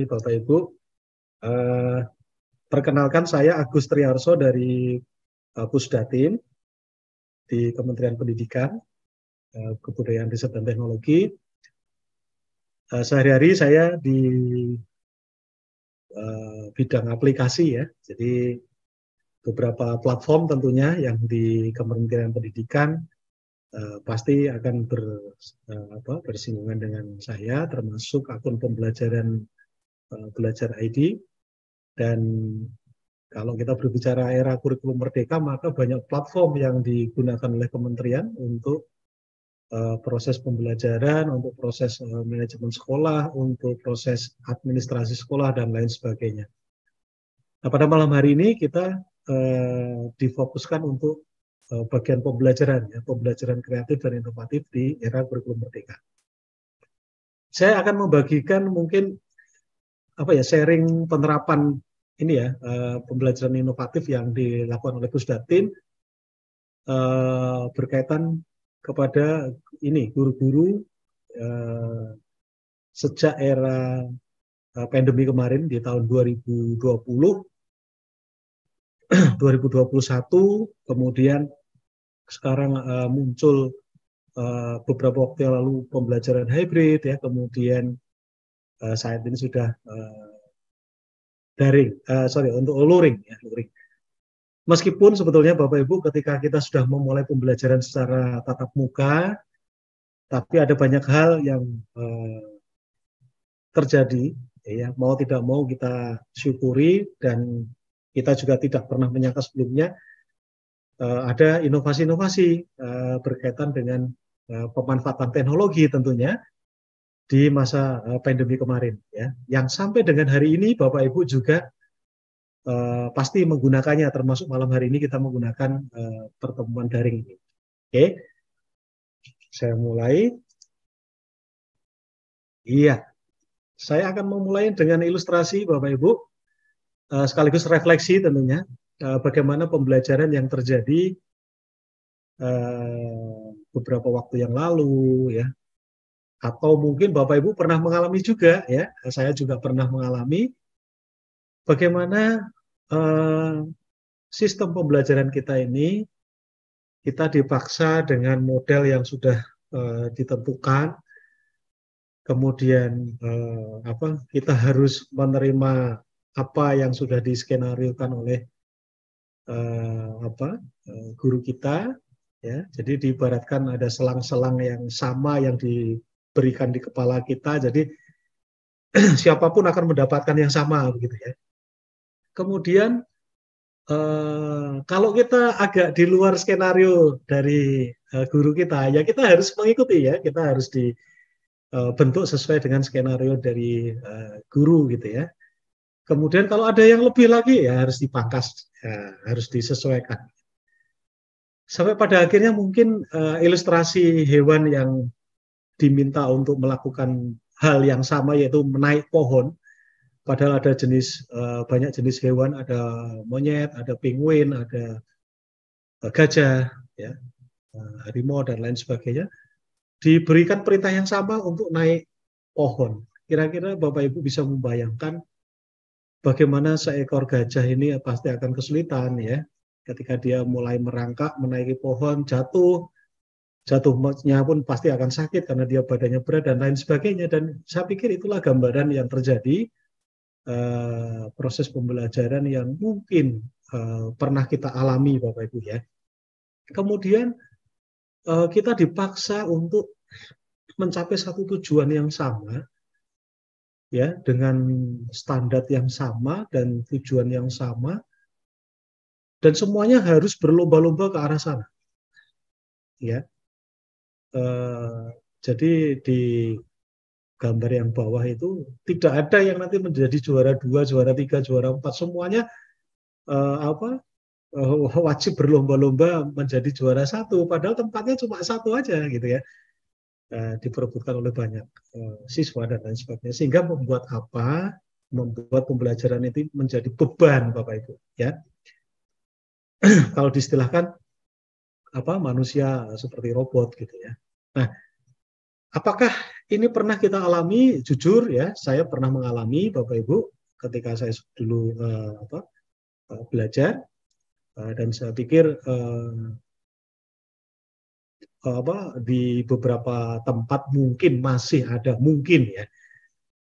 Bapak Ibu. Perkenalkan saya Agus Triarso dari Pusdatin di Kementerian Pendidikan, Kebudayaan, Riset, dan Teknologi. Sehari-hari saya di bidang aplikasi ya, jadi beberapa platform tentunya yang di Kementerian Pendidikan pasti akan bersinggungan dengan saya, termasuk akun pembelajaran Belajar ID. Dan kalau kita berbicara era kurikulum merdeka, maka banyak platform yang digunakan oleh kementerian untuk proses pembelajaran, untuk proses manajemen sekolah, untuk proses administrasi sekolah, dan lain sebagainya. Nah, pada malam hari ini kita difokuskan untuk bagian pembelajaran, ya, pembelajaran kreatif dan inovatif di era kurikulum merdeka. Saya akan membagikan mungkin sharing penerapan ini ya, pembelajaran inovatif yang dilakukan oleh Pusdatin berkaitan kepada ini guru-guru sejak era pandemi kemarin di tahun 2020, 2021, kemudian sekarang muncul beberapa waktu yang lalu pembelajaran hybrid ya, kemudian saat ini sudah untuk luring ya, luring. Meskipun sebetulnya Bapak Ibu ketika kita sudah memulai pembelajaran secara tatap muka, tapi ada banyak hal yang terjadi, ya mau tidak mau kita syukuri, dan kita juga tidak pernah menyangka sebelumnya ada inovasi-inovasi berkaitan dengan pemanfaatan teknologi tentunya di masa pandemi kemarin, ya, yang sampai dengan hari ini Bapak Ibu juga pasti menggunakannya, termasuk malam hari ini kita menggunakan pertemuan daring ini. Oke, saya mulai. Iya, saya akan memulai dengan ilustrasi Bapak Ibu, sekaligus refleksi tentunya bagaimana pembelajaran yang terjadi beberapa waktu yang lalu, ya. Atau mungkin Bapak Ibu pernah mengalami juga, ya, saya juga pernah mengalami bagaimana sistem pembelajaran kita ini, kita dipaksa dengan model yang sudah ditentukan, kemudian kita harus menerima apa yang sudah diskenariokan oleh guru kita, ya. Jadi diibaratkan ada selang-selang yang sama yang diberikan di kepala kita, jadi siapapun akan mendapatkan yang sama begitu ya. Kemudian kalau kita agak di luar skenario dari guru kita, ya kita harus mengikuti ya, kita harus dibentuk sesuai dengan skenario dari guru gitu ya. Kemudian kalau ada yang lebih lagi ya harus dipangkas, ya, harus disesuaikan. Sampai pada akhirnya mungkin ilustrasi hewan yang diminta untuk melakukan hal yang sama, yaitu menaik pohon. Padahal ada banyak jenis hewan, ada monyet, ada penguin, ada gajah, ya, harimau, dan lain sebagainya. Diberikan perintah yang sama untuk naik pohon. Kira-kira Bapak Ibu bisa membayangkan bagaimana seekor gajah ini pasti akan kesulitan ya. Ketika dia mulai merangkak, menaiki pohon, jatuhnya pun pasti akan sakit karena dia badannya berat dan lain sebagainya. Dan saya pikir itulah gambaran yang terjadi proses pembelajaran yang mungkin pernah kita alami Bapak Ibu ya. Kemudian kita dipaksa untuk mencapai satu tujuan yang sama, ya, dengan standar yang sama dan tujuan yang sama, dan semuanya harus berlomba-lomba ke arah sana, ya. Jadi di gambar yang bawah itu tidak ada yang nanti menjadi juara 2, juara 3, juara 4, semuanya wajib berlomba-lomba menjadi juara 1, padahal tempatnya cuma 1 aja gitu ya, diperebutkan oleh banyak siswa dan lain sebagainya, sehingga membuat pembelajaran itu menjadi beban Bapak Ibu ya. Kalau diistilahkan manusia seperti robot gitu ya. Nah, apakah ini pernah kita alami, jujur ya, saya pernah mengalami Bapak Ibu ketika saya dulu belajar, dan saya pikir di beberapa tempat mungkin masih ada, mungkin ya.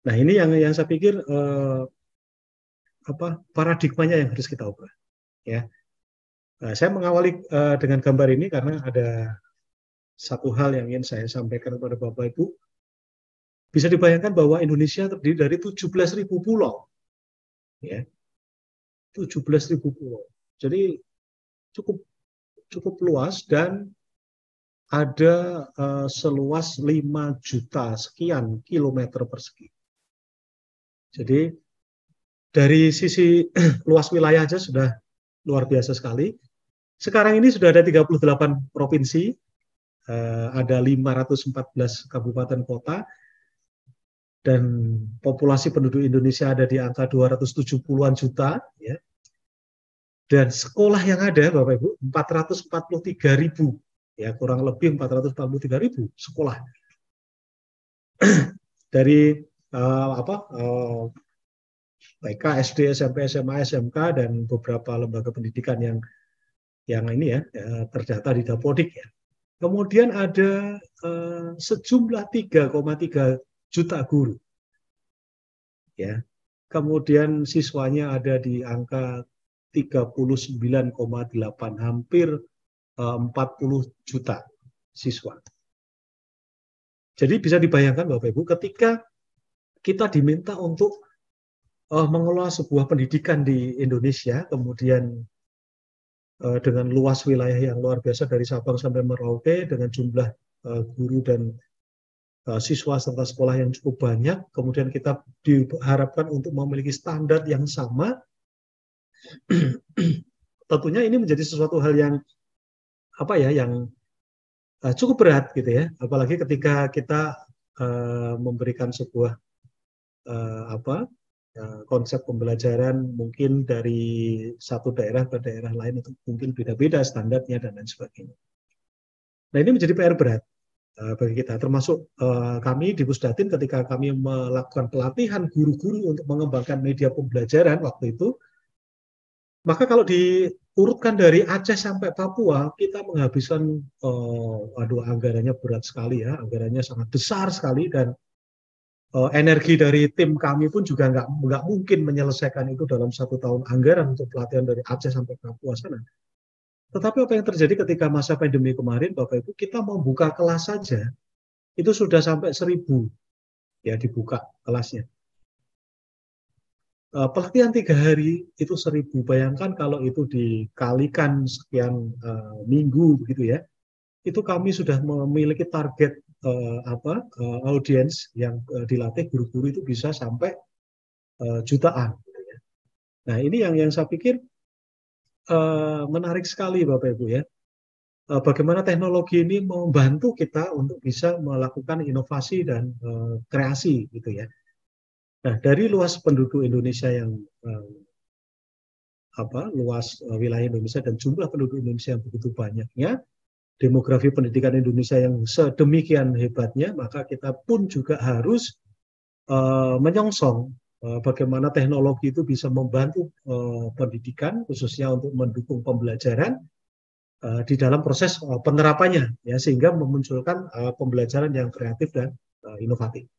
Nah ini yang saya pikir paradigmanya yang harus kita ubah ya. Saya mengawali dengan gambar ini karena ada satu hal yang ingin saya sampaikan kepada Bapak Ibu. Bisa dibayangkan bahwa Indonesia terdiri dari 17.000 pulau. Ya. 17.000 pulau. Jadi cukup luas dan ada seluas 5 juta sekian kilometer persegi. Jadi dari sisi luas wilayah aja sudah luar biasa sekali. Sekarang ini sudah ada 38 provinsi, ada 514 kabupaten kota, dan populasi penduduk Indonesia ada di angka 270-an juta, ya. Dan sekolah yang ada, Bapak Ibu, 443.000, ya, kurang lebih 443.000 sekolah. Dari TK, SD, SMP, SMA, SMK, dan beberapa lembaga pendidikan yang ini ya, terdata di Dapodik ya. Kemudian ada sejumlah 3,3 juta guru. Ya. Kemudian siswanya ada di angka 39,8, hampir 40 juta siswa. Jadi bisa dibayangkan Bapak Ibu, ketika kita diminta untuk mengelola sebuah pendidikan di Indonesia, kemudian dengan luas wilayah yang luar biasa dari Sabang sampai Merauke, dengan jumlah guru dan siswa serta sekolah yang cukup banyak, kemudian kita diharapkan untuk memiliki standar yang sama, tentunya ini menjadi sesuatu hal yang yang cukup berat gitu ya, apalagi ketika kita memberikan sebuah konsep pembelajaran mungkin dari satu daerah ke daerah lain itu mungkin beda-beda standarnya dan lain sebagainya. Nah ini menjadi PR berat bagi kita, termasuk kami di Pusdatin ketika kami melakukan pelatihan guru-guru untuk mengembangkan media pembelajaran waktu itu, maka kalau diurutkan dari Aceh sampai Papua, kita menghabiskan anggarannya berat sekali ya, anggarannya sangat besar sekali, dan energi dari tim kami pun juga nggak mungkin menyelesaikan itu dalam 1 tahun anggaran untuk pelatihan dari Aceh sampai Papua sana. Tetapi apa yang terjadi ketika masa pandemi kemarin, Bapak Ibu, kita mau buka kelas saja, itu sudah sampai 1.000 ya dibuka kelasnya. Pelatihan 3 hari itu 1.000, bayangkan kalau itu dikalikan sekian minggu begitu ya, itu kami sudah memiliki target audiens yang dilatih guru-guru itu bisa sampai jutaan. Gitu ya. Nah ini yang saya pikir menarik sekali Bapak Ibu ya. Bagaimana teknologi ini membantu kita untuk bisa melakukan inovasi dan kreasi gitu ya. Nah dari luas penduduk Indonesia yang luas wilayah Indonesia dan jumlah penduduk Indonesia yang begitu banyaknya, demografi pendidikan Indonesia yang sedemikian hebatnya, maka kita pun juga harus menyongsong bagaimana teknologi itu bisa membantu pendidikan, khususnya untuk mendukung pembelajaran di dalam proses penerapannya, ya, sehingga memunculkan pembelajaran yang kreatif dan inovatif.